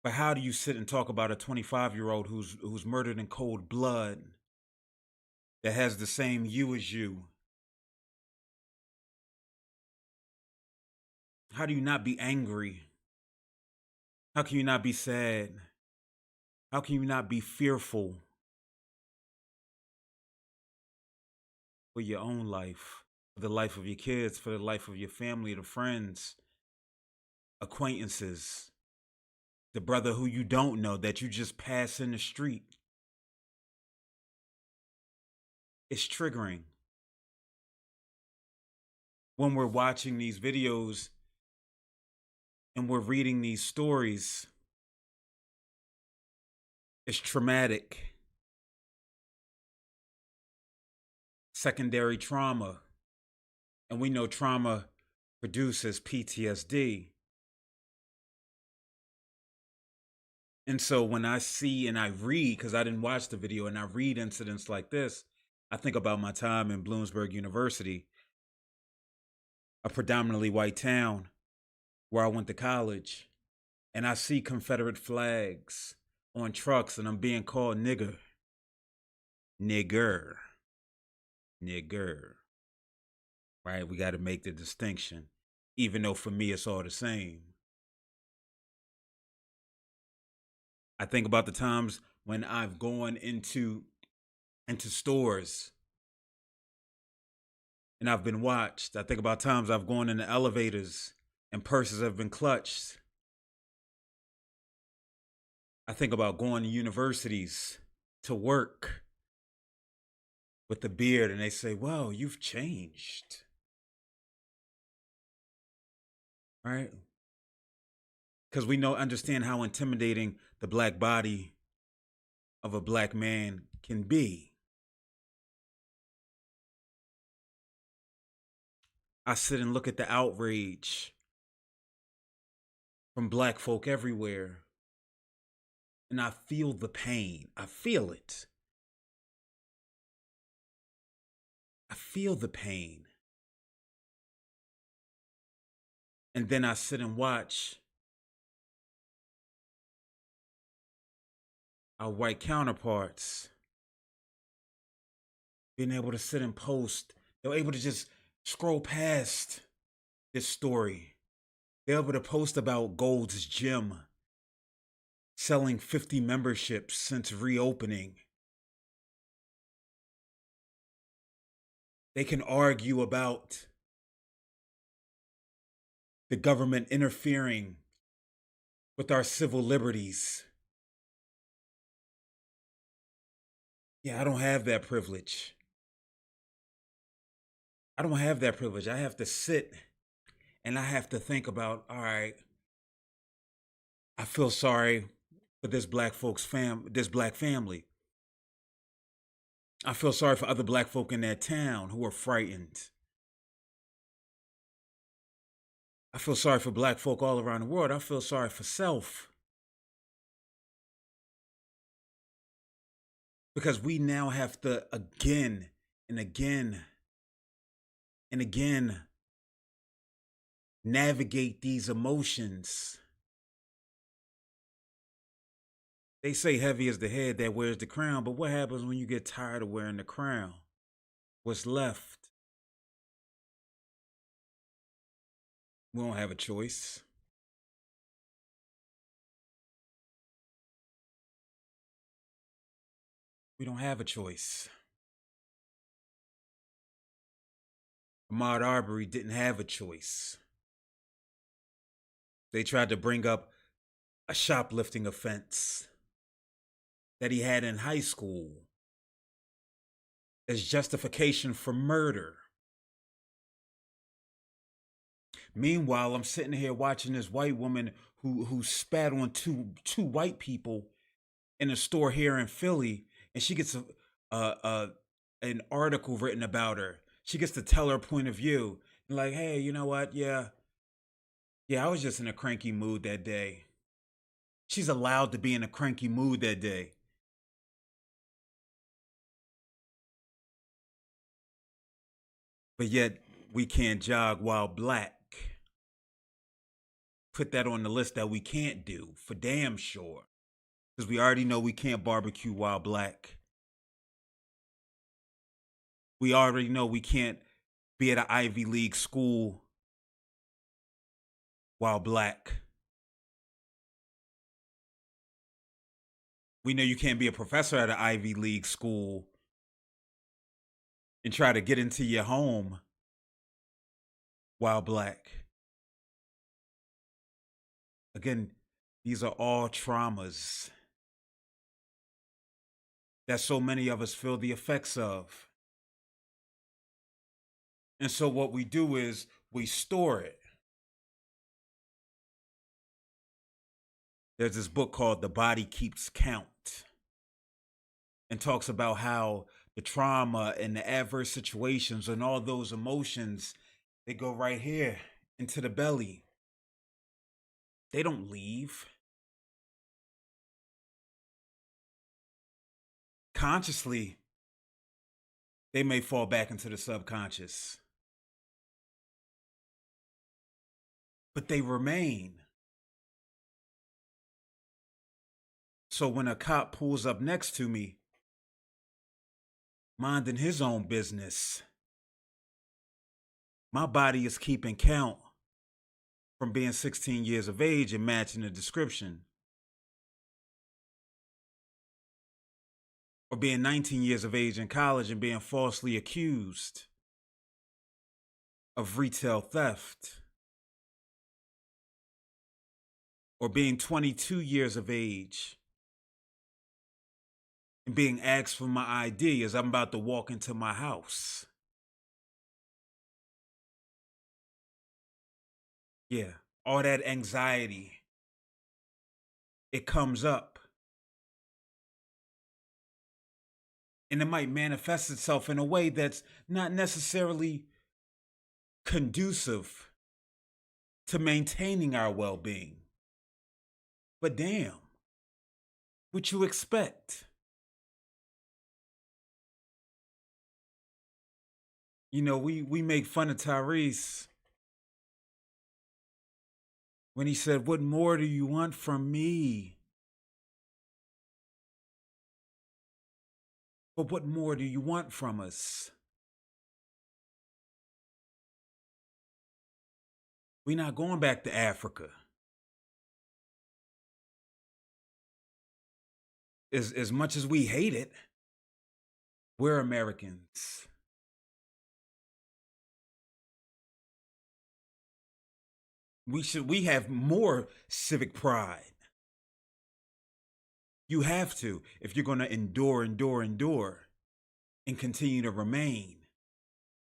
But how do you sit and talk about a 25-year-old who's murdered in cold blood that has the same you as you? How do you not be angry? How can you not be sad? How can you not be fearful for your own life, for the life of your kids, for the life of your family, the friends, acquaintances, the brother who you don't know that you just pass in the street? It's triggering when we're watching these videos and we're reading these stories. It's traumatic. Secondary trauma. And we know trauma produces PTSD. And so when I see and I read, because I didn't watch the video, and I read incidents like this, I think about my time in Bloomsburg University, a predominantly white town where I went to college, and I see Confederate flags on trucks, and I'm being called nigger, nigger, nigger, right? We got to make the distinction, even though for me it's all the same. I think about the times when I've gone into stores and I've been watched. I think about times I've gone into elevators and purses have been clutched. I think about going to universities to work with the beard and they say, "Well, you've changed." Right? Because we understand how intimidating the black body of a black man can be. I sit and look at the outrage from black folk everywhere, and I feel the pain. I feel it. I feel the pain. And then I sit and watch our white counterparts being able to sit and post. They're able to just scroll past this story. They're able to post about Gold's Gym selling 50 memberships since reopening. They can argue about the government interfering with our civil liberties. Yeah, I don't have that privilege. I don't have that privilege. I have to sit and I have to think about, all right, I feel sorry for this black family. I feel sorry for other black folk in that town who are frightened. I feel sorry for black folk all around the world. I feel sorry for self. Because we now have to again and again and again navigate these emotions. They say heavy is the head that wears the crown, but what happens when you get tired of wearing the crown? What's left? We don't have a choice. We don't have a choice. Ahmaud Arbery didn't have a choice. They tried to bring up a shoplifting offense that he had in high school as justification for murder. Meanwhile, I'm sitting here watching this white woman who spat on two white people in a store here in Philly, and she gets an article written about her. She gets to tell her point of view. Like, hey, you know what? Yeah, I was just in a cranky mood that day. She's allowed to be in a cranky mood that day. But yet we can't jog while black. put that on the list that we can't do for damn sure. Because we already know we can't barbecue while black. We already know we can't be at an Ivy League school while black. We know you can't be a professor at an Ivy League school and try to get into your home while black. Again, these are all traumas that so many of us feel the effects of. And so what we do is we store it. There's this book called The Body Keeps Count, and talks about how the trauma and the adverse situations and all those emotions, they go right here into the belly. They don't leave. Consciously, they may fall back into the subconscious, but they remain. So when a cop pulls up next to me, minding his own business, my body is keeping count from being 16 years of age and matching the description, or being 19 years of age in college and being falsely accused of retail theft, or being 22 years of age and being asked for my ID as I'm about to walk into my house. Yeah, all that anxiety, it comes up. And it might manifest itself in a way that's not necessarily conducive to maintaining our well-being. But damn, what you expect? You know, we make fun of Tyrese when he said, "What more do you want from me?" But what more do you want from us? We're not going back to Africa. As much as we hate it, we're Americans. We have more civic pride. You have to if you're going to endure and continue to remain.